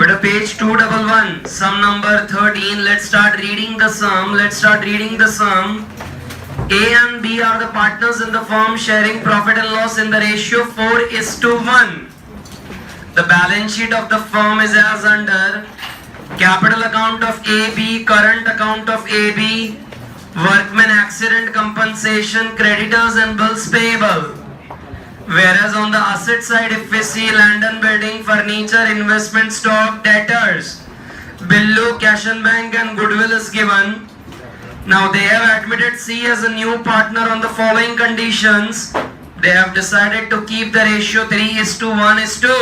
But page 211, sum number 13. Let's start reading the sum. A and B are the partners in the firm sharing profit and loss in the ratio 4:1. The balance sheet of the firm is as under: capital account of AB, current account of AB, workman accident compensation, creditors and bills payable. Whereas on the asset side, if we see land and building, furniture, investment stock, debtors, bill, cash and bank and goodwill is given. Now they have admitted C as a new partner on the following conditions. They have decided to keep the ratio 3:1:2.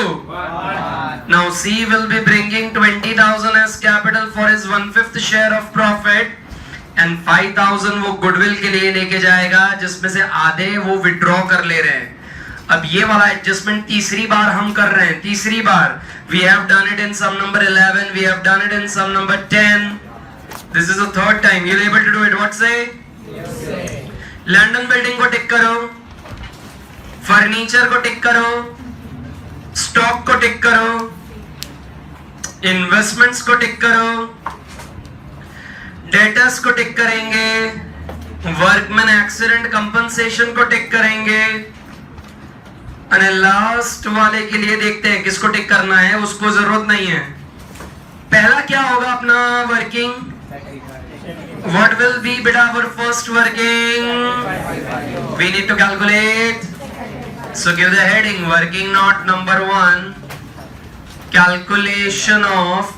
Now C will be bringing 20,000 as capital for his 1/5 share of profit and 5,000 वो goodwill के लिए लेके जाएगा, जिसमें से आधे वो withdraw कर ले रहे हैं. अब ये वाला एडजस्टमेंट तीसरी बार हम कर रहे हैं. तीसरी बार we have done it in sum number 11, we have done it in sum number 10. This is the third time. You're able to do it. What say? Yes, sir. Land and building को टिक करो, furniture को टिक करो, stock को टिक करो, investments को टिक करो, debtors को टिक करेंगे, वर्कमैन एक्सीडेंट कंपनसेशन को टिक करेंगे. और लास्ट वाले के लिए देखते हैं किसको टिक करना है, उसको जरूरत नहीं है. पहला क्या होगा अपना working? What will be beta our first working? We need to calculate. So give the heading working note number 1, calculation of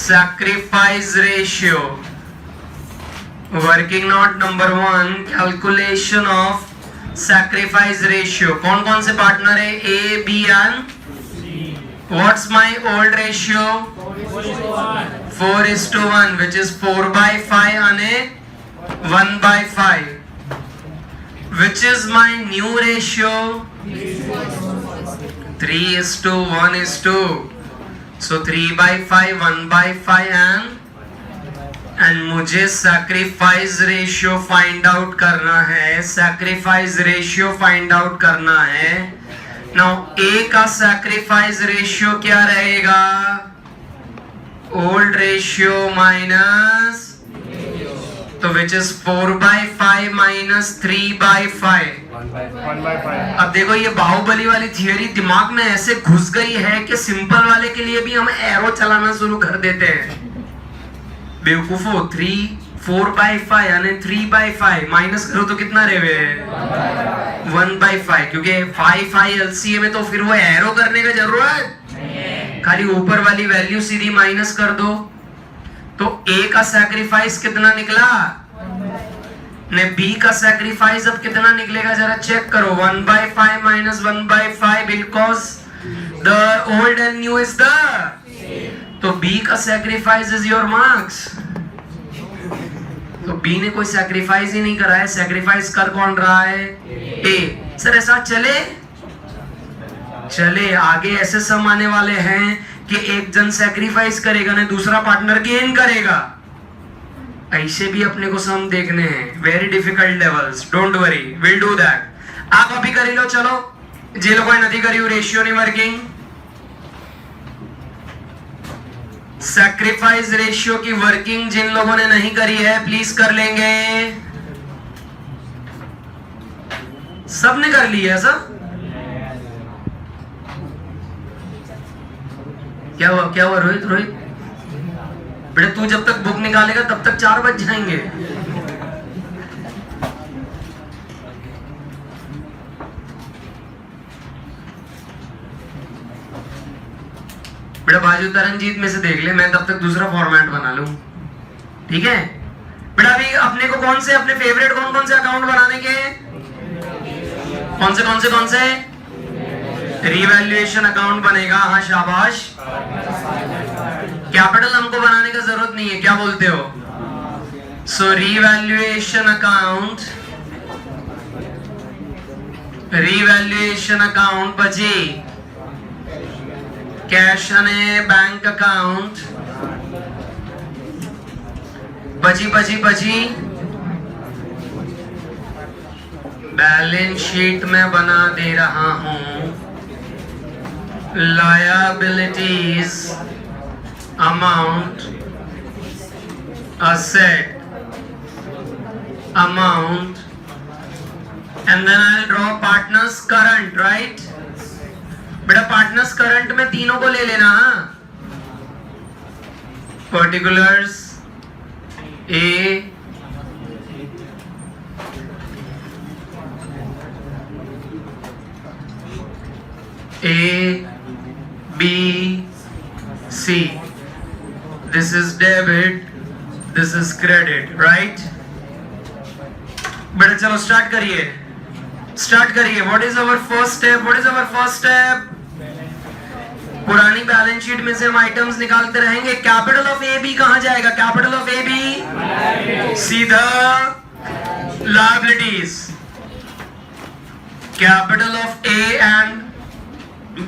sacrifice ratio. Working note number 1, calculation of sacrifice ratio. कौन कौन से पार्टनर है? A, B and C. What's my old ratio? 4:1, which is 4/5 and 1/5. Which is my new ratio? 3:1:2. So 3/5, 1/5 and मुझे sacrifice ratio find out करना है. Sacrifice ratio find out करना है. Now A का sacrifice ratio क्या रहेगा? Old ratio minus, तो which is 4/5 minus 3/5. 1/5. अब देखो ये बाहुबली वाली थियरी दिमाग में ऐसे घुस गई है कि सिंपल वाले के लिए भी हम एरो चलाना शुरू कर देते हैं. बेवकूफो 4/5 यानी 3/5 माइनस करो तो कितना रहे? 1/5. क्योंकि 5 LCA में तो फिर वो एरो करने का जरूरत, खाली ऊपर वाली वैल्यू सीधी माइनस कर दो. तो A का सैक्रिफाइस कितना निकला ने? B का सैक्रिफाइस अब कितना निकलेगा जरा चेक करो. 1/5 minus 1/5 because the old and new is the. तो B का सैक्रिफाइस इज योर मार्क्स. तो B ने कोई सैक्रिफाइस ही नहीं करा है. सैक्रिफाइस कर कौन रहा है? A. सर ऐसा चले आगे ऐसे सम आने वाले हैं कि एक जन सैक्रिफाइस करेगा ना दूसरा पार्टनर गेन करेगा. ऐसे भी अपने को सम देखने हैं. Very difficult levels. Don't worry, will do that. आप अभी कर लो. चलो जे लोगों ने नहीं करी रेशियो नहीं वर्किंग. सैक्रिफाइस रेशियो की वर्किंग जिन लोगों ने नहीं करी है प्लीज कर लेंगे. सबने कर ली है सब? क्या हुआ रोहित बेटा, तू जब तक बुक निकालेगा तब तक 4 बज जाएंगे. बेटा बाजू तरनजीत में से देख ले, मैं तब तक दूसरा फॉर्मेट बना लूं. ठीक है बेटा. अभी अपने को कौन से अपने फेवरेट कौन से अकाउंट बनाने के? कौन से? रिवैल्यूएशन अकाउंट बनेगा. हाँ शाबाश. कैपिटल हमको बनाने का जरूरत नहीं है, क्या बोलते हो? सो रिवैल्यूएशन अकाउंट પછી कैश અને बैंक अकाउंट પછી बैलेंस शीट में बना दे रहा हूं. liabilities amount, asset amount, and then I'll draw partners current, right? बेटा partners current में तीनों को ले लेना, हाँ? Particulars A, A, B, C. This is debit, this is credit, right? बेटा चलो स्टार्ट करिए. What is our first step? पुरानी बैलेंस शीट में से हम आइटम्स निकालते रहेंगे. कैपिटल ऑफ ए बी कहां जाएगा? कैपिटल ऑफ ए बी सीधा liabilities. Capital of A and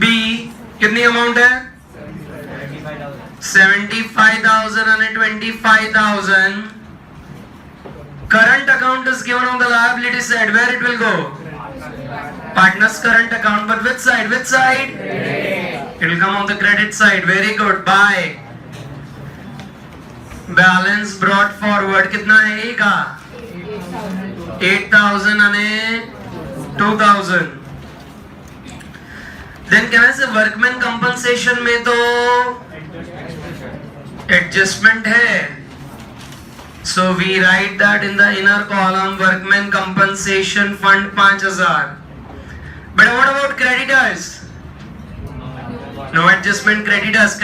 B कितनी अमाउंट है? 75,000 and 25,000. Current account is given on the liability side. Where it will go? Partners current account. But which side? It will come on the credit side. Very good. Buy. Balance brought forward. कितना है? A का 8,000 and 2,000. Then can I say workman compensation में तो adjustment है. So we write that in the inner column. Workman compensation fund 5,000. But what about creditors? No adjustment. Creditors.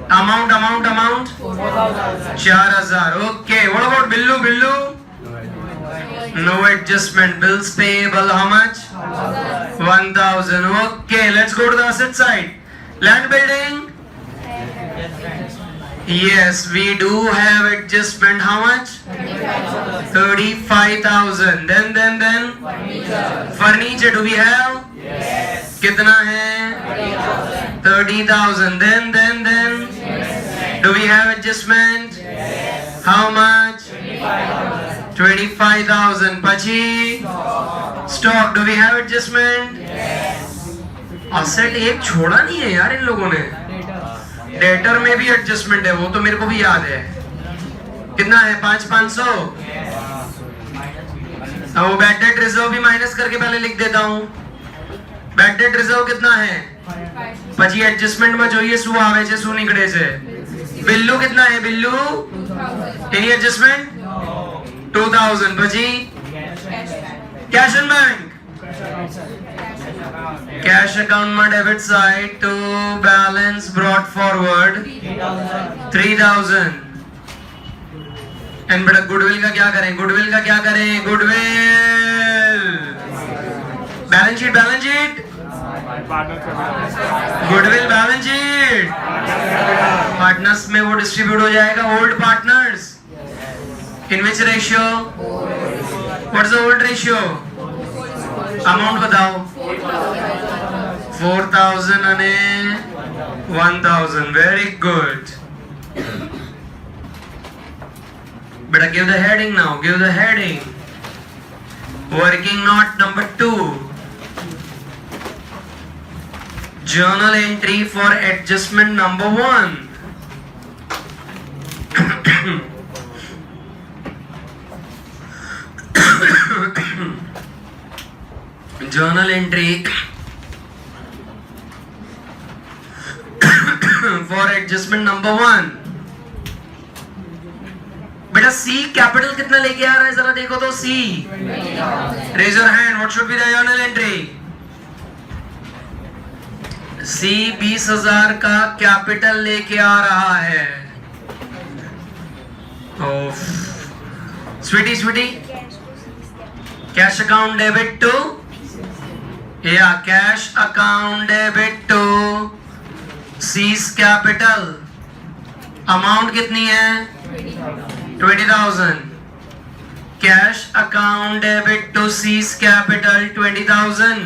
Amount. 4,000. Okay. What about billu? No adjustment. Bills payable how much? 1,000. Okay. Let's go to the asset side. Land building. Yes, we do have adjustment. How much? 35,000. Then furniture do we have? Yes. कितना है? 30,000. Then do we have adjustment? Yes. How much? 25,000. 25,000. Pachi? Stock. Do we have adjustment? Yes. Asset एक छोड़ा नहीं है यार इन लोगों ने. Debtor में भी एडजस्टमेंट है, वो तो मेरे को भी याद है. कितना है? 5,500. अब वो बैड डेट रिजर्व भी माइनस करके पहले लिख देता हूँ. बैड डेट रिजर्व कितना है? પછી એડજસ્ટમેન્ટ માં જોઈએ શું આવે છે શું નીકળે છે. બિલ્લુ कितना है? Billu any adjustment? 2,000. પછી cash and bank. Cash account में debit side to balance brought forward 3,000. And बेटा गुडविल का क्या करें? Goodwill balance sheet goodwill balance sheet. Partners में वो डिस्ट्रीब्यूट हो जाएगा. Old partners in which ratio? What is the old ratio? Amount बताओ. 4,000 and 1,000. Very good. Better give the heading now. Give the heading. Working note number 2. Journal entry for adjustment number 1. Journal entry for adjustment number 1. बेटा C capital कितना लेके आ रहा है जरा देखो तो. C raise your hand. What should be the journal entry? C 20,000 का कैपिटल लेके आ रहा है. Sweetie cash account debit to cash account debit to C's capital. Amount कितनी है? 20,000. Cash account debit to C's capital 20,000.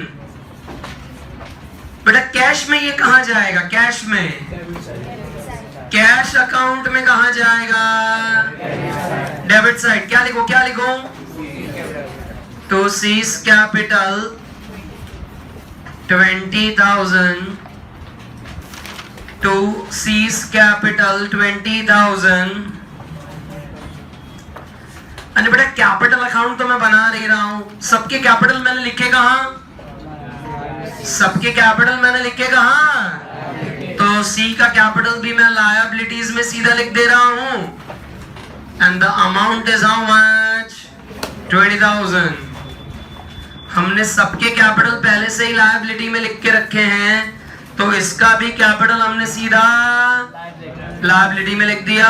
बेटा कैश में ये कहां जाएगा? कैश अकाउंट में कहां जाएगा? Debit side. क्या लिखो? तो C's capital 20,000 to C's capital 20,000। अरे बेटा कैपिटल अकाउंट तो मैं बना रहा हूं, सबके कैपिटल मैंने लिखे कहां? सबके कैपिटल मैंने लिखे कहां? तो सी का कैपिटल भी मैं लायबिलिटीज में सीधा लिख दे रहा हूं। And the amount is how much? 20,000। हमने सबके कैपिटल पहले से ही लायबिलिटी में लिख के रखे हैं, तो इसका भी कैपिटल हमने सीधा लायबिलिटी में लिख दिया।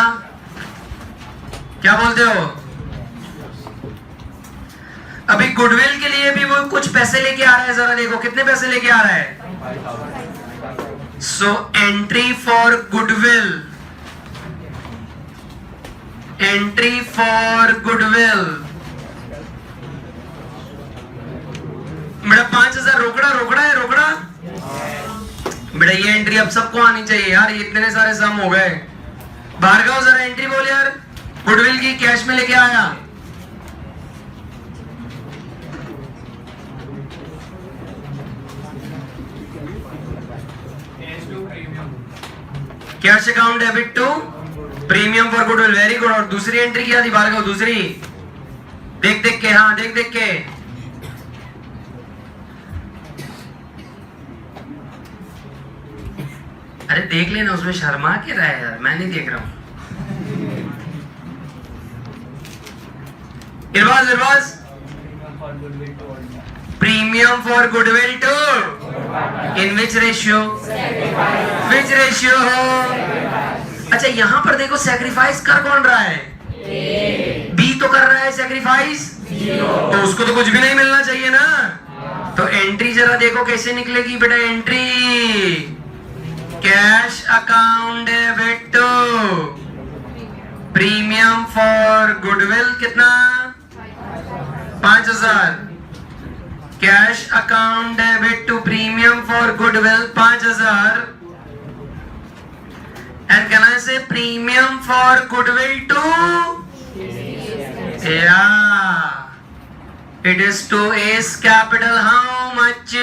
क्या बोलते हो? अभी गुडविल के लिए भी वो कुछ पैसे लेके आ रहा है, जरा देखो कितने पैसे लेके आ रहा है। So entry for goodwill, entry for goodwill बेटा 5,000 रोकड़ा रोकड़ा है, रोकड़ा बेटा ये एंट्री अब सबको आनी चाहिए यार, ये इतने सारे सम हो गए। भार्गव जरा एंट्री बोल यार, गुडविल की कैश में लेके आया। Cash account debit to premium for goodwill, very good. और दूसरी एंट्री क्या थी भार्गव? दूसरी देख देख के, हाँ देख देख के। अरे देख लेना, उसमें शर्मा के रहा है यार, मैं नहीं देख रहा हूं। Irbaz Irbaz, premium for goodwill to in which ratio? Which ratio? अच्छा यहां पर देखो सैक्रिफाइस कर कौन रहा है? बी तो कर रहा है सैक्रिफाइस, तो उसको तो कुछ भी नहीं मिलना चाहिए ना। तो एंट्री जरा देखो कैसे निकलेगी बेटा। Entry cash account debit to premium for goodwill कितना? 5,000। Cash account debit to premium for goodwill 5,000। And can I say premium for goodwill to? Yeah, it is to A's capital how much?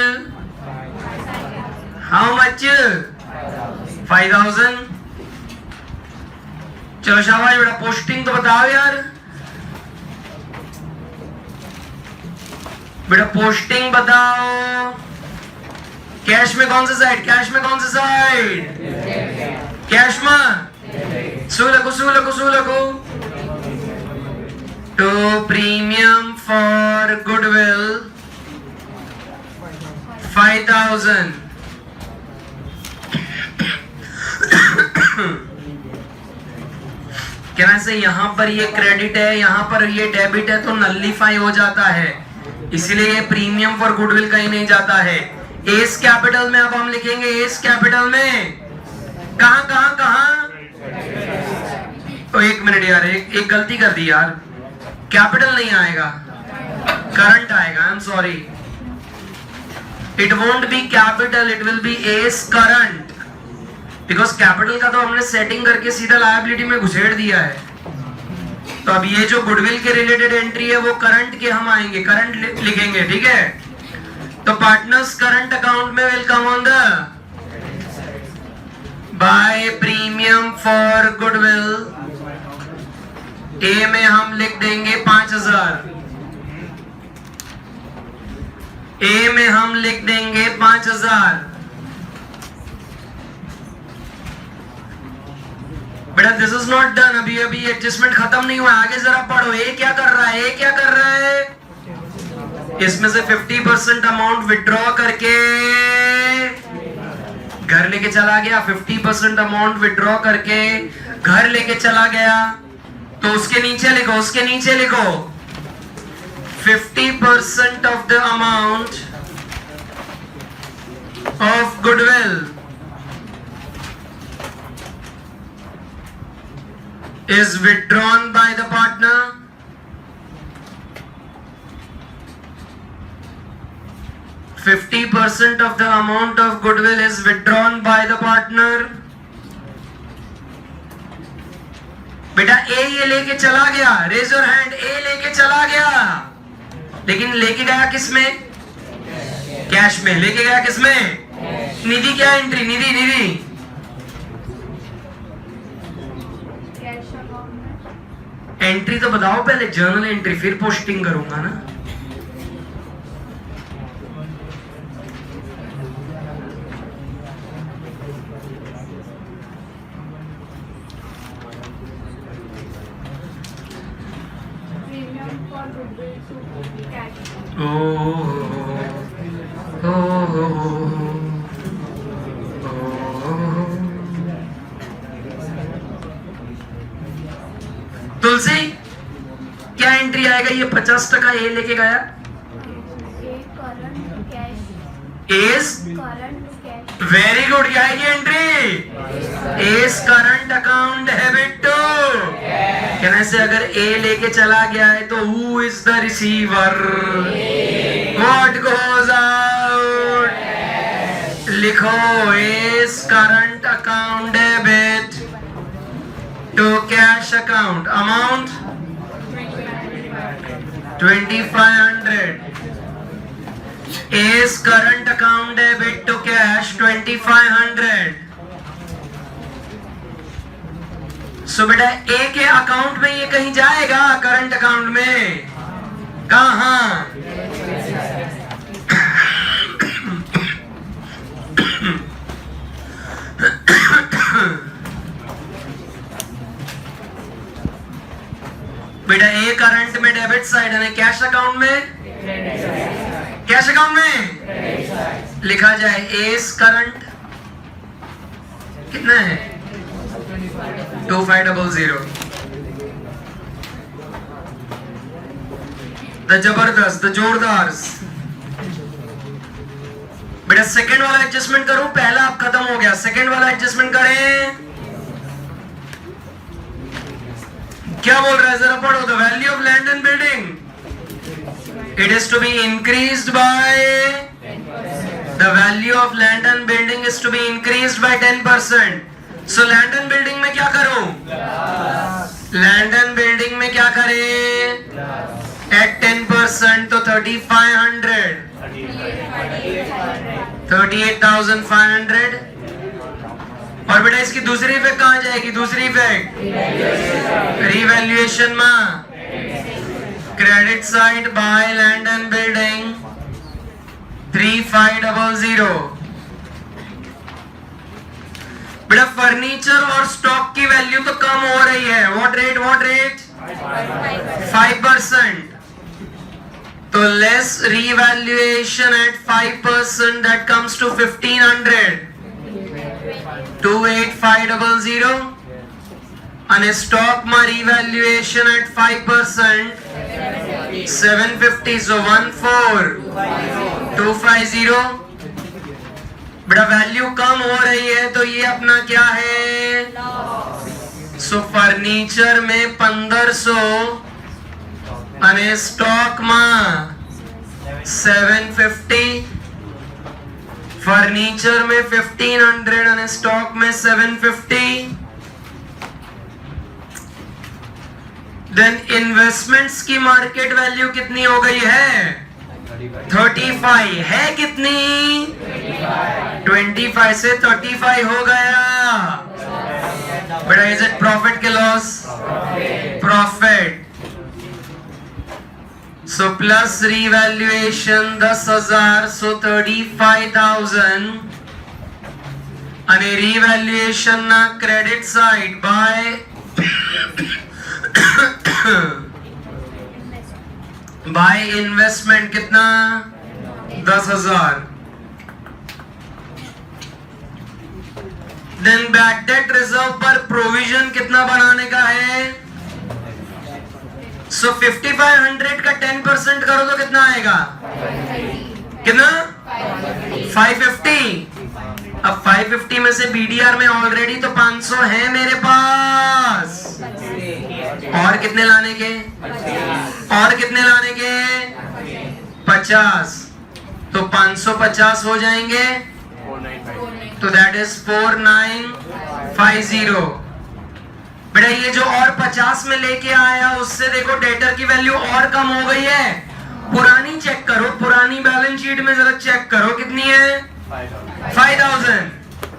How much? 5,000। चलो शाबाश बेटा, posting तो बताओ यार बेटा, posting बताओ। Cash में कौन सा साइड? कैश में कौन सा साइड? कैश में सुलको to premium for goodwill 5,000। क्या ऐसे यहां पर ये क्रेडिट है, यहां पर ये डेबिट है, तो नल्लीफाई हो जाता है, इसीलिए ये प्रीमियम फॉर गुडविल कहीं नहीं जाता है। एस कैपिटल में अब हम लिखेंगे, एस कैपिटल में कहां कहां कहां? तो एक मिनट यार, एक गलती कर दी यार, कैपिटल नहीं आएगा, करंट आएगा। I am sorry, it won't be capital, it will B S current, because capital का तो हमने सेटिंग करके सीधा लायबिलिटी में घुसेड़ दिया है। तो अब ये जो गुडविल के रिलेटेड एंट्री है वो करंट के हम आएंगे, करंट लिखेंगे, ठीक है। तो पार्टनर्स करंट अकाउंट में will come on the by premium for goodwill. A में हम लिख देंगे 5,000, ए में हम लिख देंगे 5,000। बेटा दिस इज नॉट डन, अभी अभी एडजस्टमेंट खत्म नहीं हुआ, आगे जरा पढ़ो। ए क्या कर रहा है? ए क्या कर रहा है? इसमें से 50% अमाउंट विड्रॉ करके घर लेके चला गया, 50% अमाउंट विड्रॉ करके घर लेके चला गया। तो उसके नीचे लिखो, उसके नीचे लिखो 50% of the amount of goodwill is withdrawn by the partner. %50 of the amount of goodwill is withdrawn by the partner. बेटा ए ये लेके चला गया, रेज योर हैंड, ए लेके चला गया, लेकिन लेके गया किस में? कैश में लेके गया, किसमें? निधि क्या एंट्री? निधि निधि एंट्री तो बताओ पहले, जर्नल एंट्री, फिर पोस्टिंग करूंगा ना। तुलसी क्या एंट्री आएगा? ये 50% ए लेके गया, एस वेरी गुड। क्या है ये entry? S current account debit to, कहने से अगर ए लेके चला गया है तो who is the receiver? What goes out? लिखो S current account debit to cash account, amount 2500। Is current account debit to cash 2500। So बेटा ए के अकाउंट में ये कहीं जाएगा, करंट अकाउंट में? कहाँ? बेटा ए करंट में डेबिट साइड है, कैश अकाउंट में? कैश अकाउंट में लिखा जाए एस करंट कितना है? 2500। द जबरदस्त, द जोरदार। बेटा सेकंड वाला एडजस्टमेंट करूं? पहला अब खत्म हो गया, सेकंड वाला एडजस्टमेंट करें। क्या बोल रहा है जरा पढ़ो। The value of land and building, it is to be increased by, the value of land and building is to be increased by 10%. so land and building में क्या करूं? land and building में क्या करें? at 10% तो 3500, 38,500। और बेटा इसकी दूसरी इफेक्ट कहां जाएगी? दूसरी इफेक्ट रिवैल्यूएशन में, credit side by land and building 3500। बेटा फर्नीचर और स्टॉक की वैल्यू तो कम हो रही है, व्हाट रेट? What rate? 5%। तो less revaluation at 5%, that comes to 1500, 28500। અને સ્ટોકમાં રિવેલ્યુએશન એટ 5% 750, so 14250। बेटा वैल्यू कम हो रही है तो ये अपना क्या है? सो फर्नीचर में 1500 અને સ્ટોક में 750, फर्नीचर में 1500 અને स्टॉक में 750। देन इन्वेस्टमेंट्स की मार्केट वैल्यू कितनी हो गई है? 35 है कितनी? 25 से 35 हो गया। बेटा इज इट प्रॉफिट के loss? Profit. So plus revaluation 10,000, सो 35,000 અને रिवैल्यूएशन ना credit side by by investment कितना? 10,000। देन बैड डेट रिजर्व पर प्रोविजन कितना बनाने का है? सो 5500 का 10% करो तो कितना आएगा? कितना? 550। अब 550 में से बीडीआर में ऑलरेडी तो 500 है मेरे पास, और कितने लाने के? और कितने लाने के? 50। तो 550 हो जाएंगे, तो दैट इज 4950। बेटा ये जो और 50 में लेके आया उससे देखो डेटर की वैल्यू और कम हो गई है, पुरानी चेक करो, पुरानी बैलेंस शीट में जरा चेक करो कितनी है 5000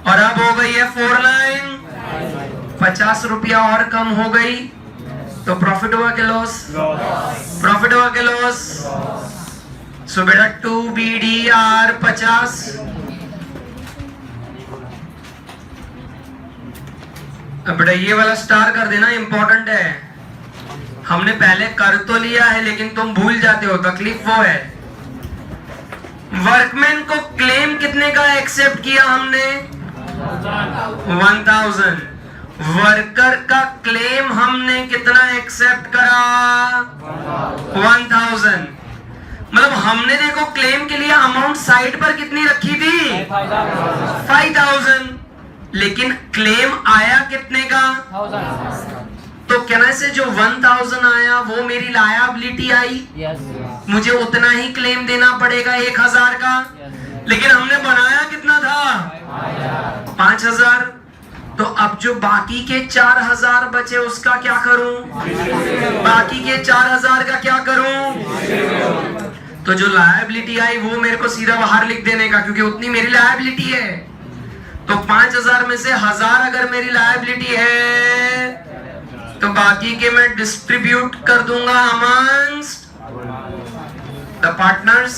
और अब हो गई है 49। 50 रुपया और कम हो गई तो प्रॉफिट हुआ कि लॉस? प्रॉफिट हुआ कि लॉस? सो बेटा 2BDR 50। अब बेटा ये वाला स्टार कर देना, इंपॉर्टेंट है। हमने पहले कर तो लिया है लेकिन तुम भूल जाते हो, तकलीफ वो है। वर्कमैन को क्लेम कितने का एक्सेप्ट किया हमने? 1000। वर्कर का क्लेम हमने कितना एक्सेप्ट करा? 1000। मतलब हमने देखो क्लेम के लिए अमाउंट साइड पर कितनी रखी थी? 5000, लेकिन क्लेम आया कितने का? 1000। तो कहना से जो 1000 आया वो मेरी लायबिलिटी आई, मुझे उतना ही क्लेम देना पड़ेगा 1000 का। लेकिन हमने बनाया कितना था? 5000। तो अब जो बाकी के 4000 बचे उसका क्या करूं? बाकी के 4000 का क्या करूं? तो जो लायबिलिटी आई वो मेरे को सीधा बाहर लिख देने का, क्योंकि उतनी मेरी लायबिलिटी है। तो 5000 में से 1000 अगर मेरी लायबिलिटी है तो बाकी के मैं डिस्ट्रीब्यूट कर दूंगा amongst the partners.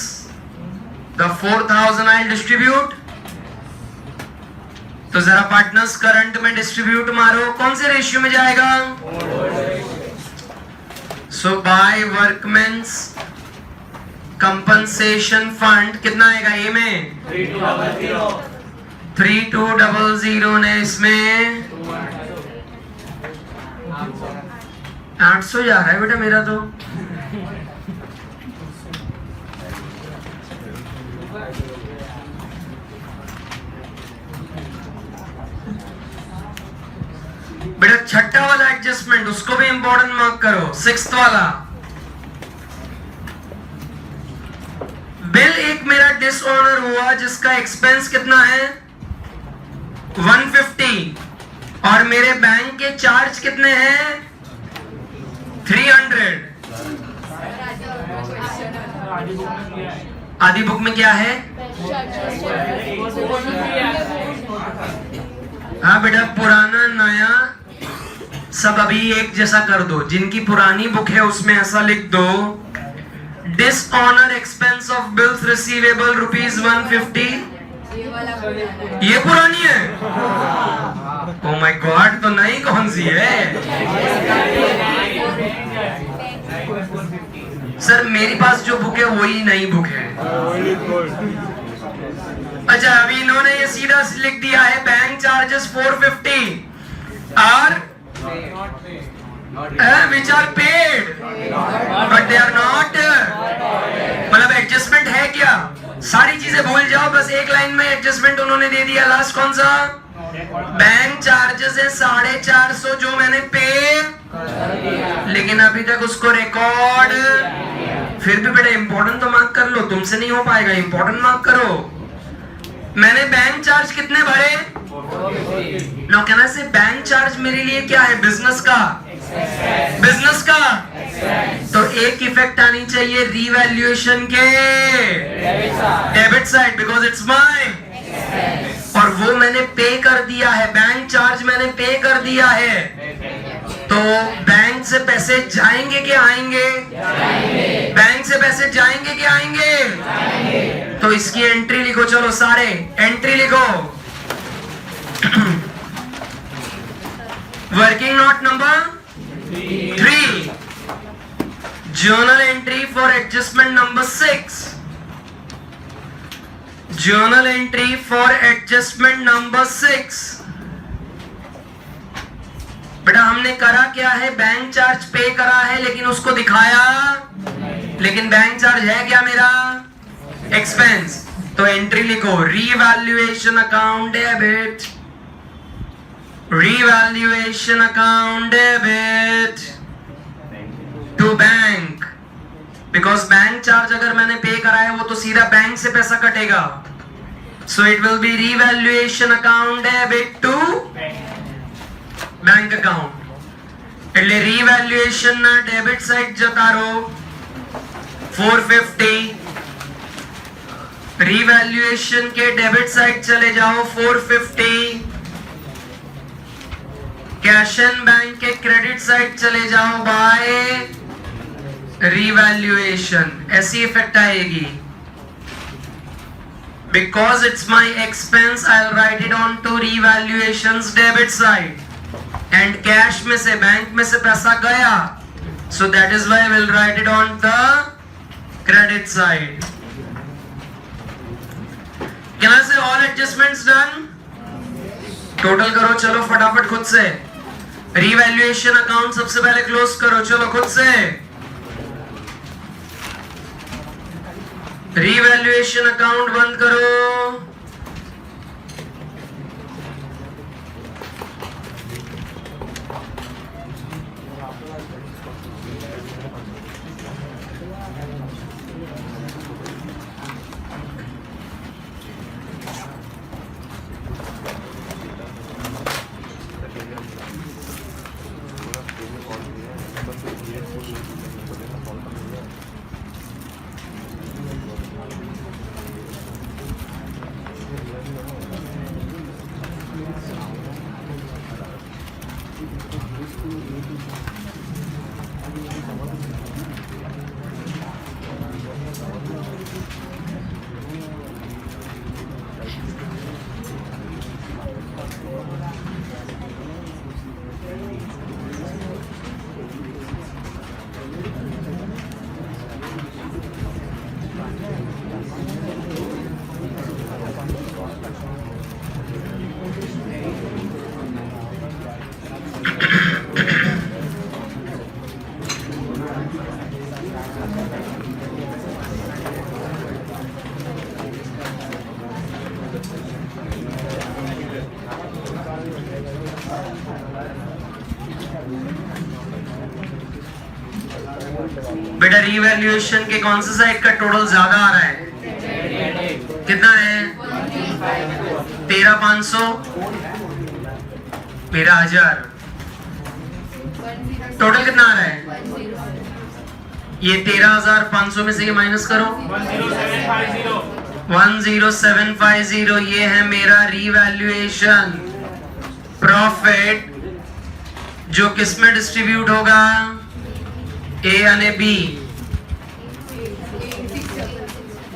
The 4000 I distribute. तो जरा पार्टनर्स करंट में डिस्ट्रीब्यूट मारो, कौन से रेशियो में जाएगा? सो बाय वर्कमेंस कंपनसेशन फंड कितना आएगा? ए में 3200 ने इसमें 800 जा रहा है बेटा मेरा तो। बेटा छठा वाला एडजस्टमेंट उसको भी इंपॉर्टेंट मार्क करो। 6th वाला बिल एक मेरा डिसऑनर हुआ जिसका एक्सपेंस कितना है? 150 और मेरे बैंक के चार्ज कितने हैं? 300। आदि बुक में क्या है? हाँ बेटा पुराना नया सब अभी एक जैसा कर दो। जिनकी पुरानी बुक है उसमें ऐसा लिख दो, dishonour expense of bills receivable ₹150। ये पुरानी है? ओ माय गॉड, तो नई कौन सी है? सर मेरे पास जो बुक है वही नई बुक है। अच्छा अभी इन्होंने ये सीधा लिख दिया है बैंक चार्जेस 450 और which are paid but they are not। मतलब एडजस्टमेंट है क्या? सारी चीजें भूल जाओ, बस एक लाइन में एडजस्टमेंट उन्होंने दे दिया। लास्ट कौन सा? बैंक चार्जेस है 450 जो मैंने पे, लेकिन अभी तक उसको रिकॉर्ड। फिर भी बेटा इंपॉर्टेंट तो मार्क कर लो, तुमसे नहीं हो पाएगा, इंपॉर्टेंट मार्क करो। मैंने बैंक चार्ज कितने भरे? नो कहना से बैंक चार्ज मेरे लिए क्या है? बिजनेस का। बिजनेस का तो एक इफेक्ट आनी चाहिए रीवैल्यूएशन के debit side, because it's my. और वो मैंने पे कर दिया है, बैंक चार्ज मैंने पे कर दिया है। तो बैंक से पैसे जाएंगे कि आएंगे? बैंक से पैसे जाएंगे कि आएंगे? तो इसकी एंट्री लिखो, चलो सारे एंट्री लिखो। Working note number 3, journal entry for adjustment number 6। journal entry for adjustment number 6। बेटा हमने करा क्या है? बैंक चार्ज पे करा है लेकिन उसको दिखाया, लेकिन बैंक चार्ज है क्या मेरा? एक्सपेंस। तो एंट्री लिखो, revaluation account debit, revaluation account debit to bank. Because bank charge अगर मैंने पे करा है वो तो सीधा बैंक से पैसा कटेगा। So it will be revaluation account debit to bank account. એટલે रीवैल्यूएशन ना डेबिट साइड जता रो 450। रिवैल्यूएशन के डेबिट साइड चले जाओ 450। कैश एंड बैंक के क्रेडिट साइड चले जाओ बाय रिवैल्यूएशन। ऐसी इफेक्ट आएगी। Because it's my expense, I'll write it on to revaluations debit side. And cash में से बैंक में से पैसा गया, so that is why we'll write it on the credit side. Can I say all adjustments done? Total करो चलो फटाफट खुद से। रिवैल्यूएशन अकाउंट सबसे पहले क्लोज करो चलो खुद से। रिवैल्यूएशन अकाउंट बंद करो। बेटा रिवैल्यूएशन के कौन से साइड का टोटल ज्यादा आ रहा है? कितना है? 13,500 13,000। टोटल कितना आ रहा है? ये 13,500 में से ये माइनस करो 10750। ये है मेरा रिवैल्यूएशन प्रॉफिट जो किस में डिस्ट्रीब्यूट होगा? ए यानी बी।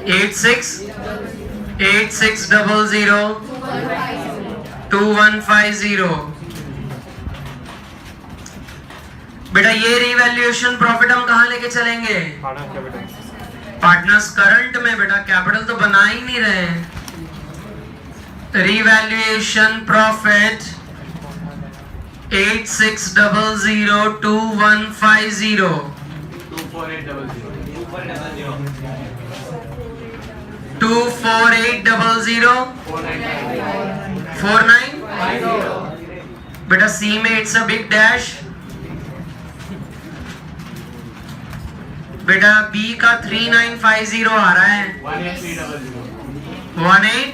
86002150। बेटा ये रिवैल्यूएशन प्रॉफिट हम कहां लेके चलेंगे? पार्टनर्स करंट में। बेटा कैपिटल तो बना ही नहीं रहे। Revaluation profit 86002150। 24800 49। बेटा सी में इट्स अ बिग डैश। बेटा बी का 3950 आ रहा है 183950।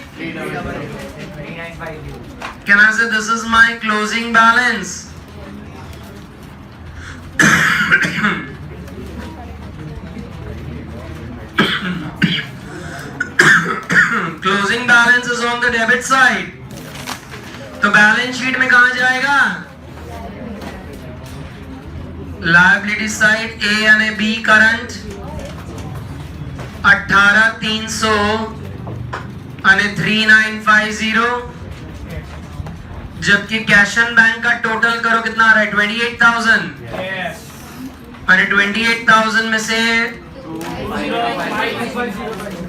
Can I say this is my closing balance? Closing balance is on the debit side. तो बैलेंस शीट में कहां जाएगा? लायबिलिटी साइड ए यानी बी करंट 18,300 यानी 3950। जबकि कैश एंड बैंक का टोटल करो कितना आ रहा है? 28,000। यानी 28,000 में से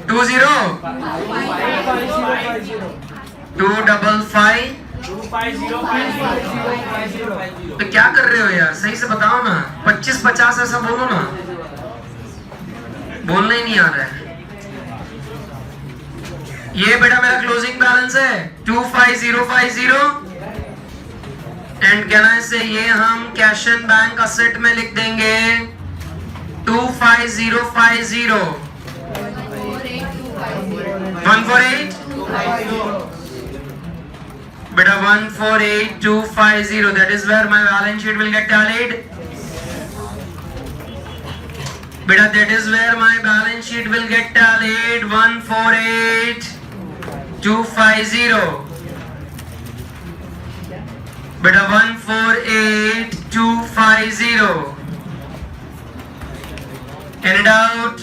255। तो क्या कर रहे हो यार? सही से बताओ ना। 25-50 ऐसा बोलो ना। बोलना ही नहीं आ रहा है। ये बेटा मेरा क्लोजिंग बैलेंस है 25050। एंड कैन आई से ये हम कैश एंड बैंक असेट में लिख देंगे 25050। 148 बेटा 148250। That is where my balance sheet will get tallied. Beta, that is where my balance sheet will get tallied. 148250. Beta, 148250. Any doubt?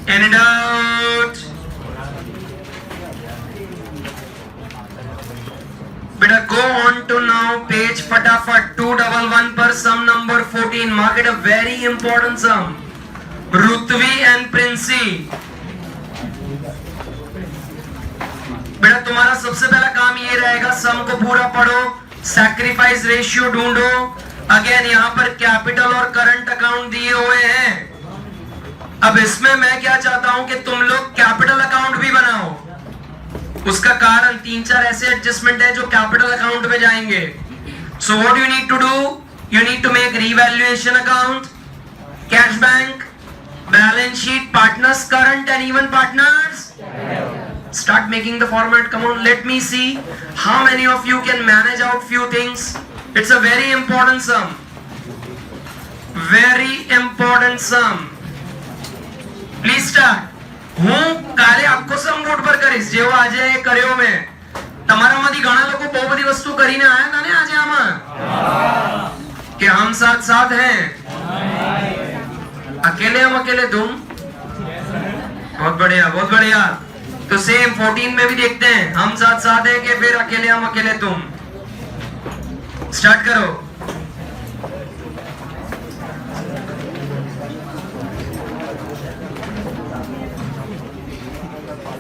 Any doubt? Beta, go on to now page fatafat 211 per sum number 14. Mark it a very important sum. Rutvi and Princey. बेटा तुम्हारा सबसे पहला काम ये रहेगा, सम को पूरा पढ़ो, सैक्रिफाइस रेशियो ढूंढो। अगेन यहाँ पर कैपिटल और करंट अकाउंट दिए हुए हैं। अब इसमें मैं क्या चाहता हूं कि तुम लोग कैपिटल अकाउंट भी बनाओ। उसका कारण 3-4 ऐसे एडजस्टमेंट है जो कैपिटल अकाउंट में जाएंगे। So what you need to do, you need to make revaluation account, cash bank, balance sheet, partners current and even partners. Start making the format. Come on, let me see how many of you can manage out few things. It's a very important sum. Very important sum. Please start. હું કાલે આખો સમ not પર કરીશ જેવો આજે કર્યો મેં. તમારામાંથી ઘણા લોકો બહુ બધી વસ્તુ કરીને આયા હતા ને આજે આમાં કે हम साथ साथ हैं, अकेले हम अकेले तुम। बहुत बढ़िया, बहुत बढ़िया। तो सेम 14 में भी देखते हैं, हम साथ साथ हैं कि फिर अकेले हम अकेले तुम। स्टार्ट करो।